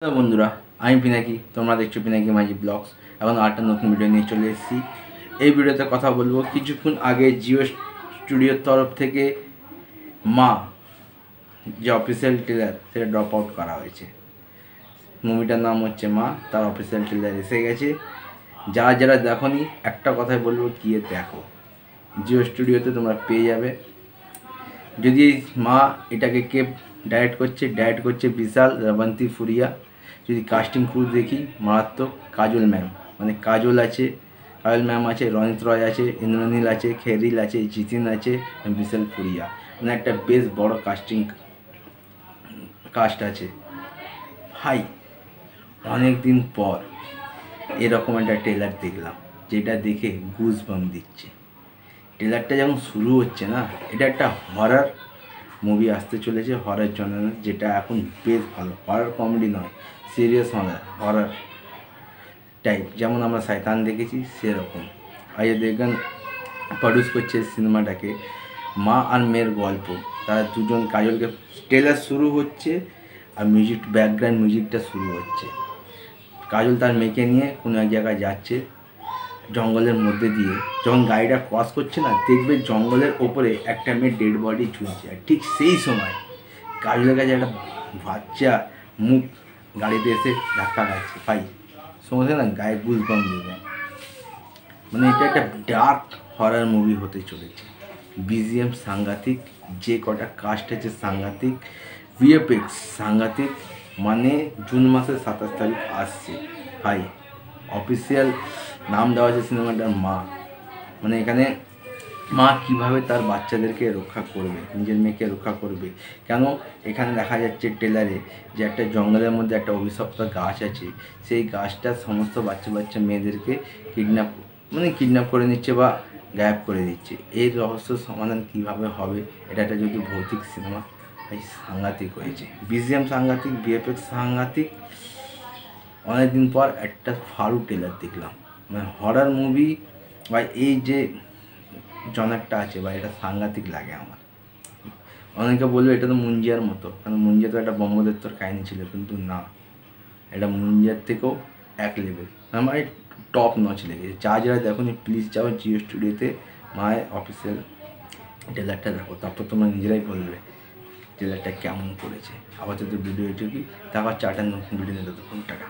তো বন্ধুরা, আমি পিনাকি, তোমরা দেখছো পিনাকি মাঝি ব্লগস। এখন আরেকটা নতুন ভিডিও নিয়ে চলে এসেছি। এই ভিডিওতে কথা বলবো কিছুক্ষণ আগে জিও স্টুডিওর তরফ থেকে মা যে অফিসিয়াল ট্রেলার সেটা ড্রপ আউট করা হয়েছে। মুভিটার নাম হচ্ছে মা, তার অফিসিয়াল ট্রেলার এসে গেছে। যারা যারা দেখোনি একটা কথাই বলবো, গিয়ে দেখো, জিও স্টুডিওতে তোমরা পেয়ে যাবে। যদি মা এটাকে কে ডাইরেক্ট করছে বিশাল রবন্তী ফুরিয়া। যদি কাস্টিং ক্রু দেখি, মারাত্মক। কাজল ম্যাম, মানে কাজল আছে, কাজল ম্যাম আছে, রনিত রয় আছে, ইন্দ্রনীল আছে, খেরিল আছে, জিতিন আছে, বিশাল ফুরিয়া, মানে একটা বেশ বড় কাস্ট আছে ভাই। অনেক দিন পর এরকম একটা ট্রেলার দেখলাম, যেটা দেখে গুজবাম্প দিচ্ছে। ট্রেলারটা যখন শুরু হচ্ছে না, এটা একটা হরর মুভি আসতে চলেছে, হরর জনার, যেটা এখন বেশ ভালো। হরর কমেডি নয়, সিরিয়াস হরর টাইপ, যেমন আমরা শয়তান দেখেছি সেরকম। অজয় দেবগন প্রডিউস করছে সিনেমাটাকে। মা আর মেয়ের গল্প, তারা দুজন, কাজলকে ট্রেলার শুরু হচ্ছে আর ব্যাকগ্রাউন্ড মিউজিকটা শুরু হচ্ছে। কাজল তার মেয়েকে নিয়ে কোনো এক জায়গায় যাচ্ছে জঙ্গলের মধ্যে দিয়ে। যখন গাড়িটা ক্রস করছে না, দেখবে জঙ্গলের ওপরে একটা মেয়ের ডেড বডি ঝুলছে। আর ঠিক সেই সময় কাজলের কাছে একটা বাচ্চা মুখ গাড়িতে এসে ধাক্কা খাচ্ছে। ভাই সঙ্গে না গায়ে গুজবাম্প দেবে। মানে এটা একটা ডার্ক হরর মুভি হতে চলেছে। বিজিএম সাংঘাতিক, যে কটা কাস্ট আছে সাংঘাতিক, ভিএফএক্স সাংঘাতিক। মানে জুন মাসের 27 তারিখ আসছে ভাই। অফিসিয়াল নাম দেওয়া আছে সিনেমাটার মা। মানে এখানে মা কিভাবে তার বাচ্চাদেরকে রক্ষা করবে, নিজের মেয়েকে রক্ষা করবে। কেন এখানে দেখা যাচ্ছে ট্রেলারে যে একটা জঙ্গলের মধ্যে একটা অভিশপ্ত গাছ আছে, সেই গাছটা সমস্ত বাচ্চা মেয়েদেরকে কিডন্যাপ করে নিচ্ছে বা গায়েব করে দিচ্ছে। এই রহস্য সমাধান কিভাবে হবে, এটা একটা যদি ভৌতিক সিনেমা, ভাই সাংঘাতিক হয়েছে। বিজিএম সাংঘাতিক, ভিএফএক্স সাংঘাতিক। অনেকদিন পর একটা ফারু ট্রেলার দেখলাম, মানে হরর মুভি বা এই যে জনারটা আছে বা এটা সাংঘাতিক লাগে আমার। অনেকে বলবে এটা তো মুঞ্জিয়ার মতো, কারণ মুঞ্জিয়া তো একটা ব্রহ্মদত্তর কাহিনী ছিল, কিন্তু না, এটা মুঞ্জিয়ার থেকেও এক লেভেল, আমার টপ নচ লেগেছে। যারা দেখোনি প্লিজ যাও জিও স্টুডিওতে মায়ের অফিসিয়াল ট্রেলারটা দেখো, তারপর তোমরা নিজেরাই বলবে ট্রেলারটা কেমন করেছে। আবার যদি ভিডিও এটুকুই, তারপর 4টা নতুন ভিডিও নিয়ে ততক্ষণ টাকা।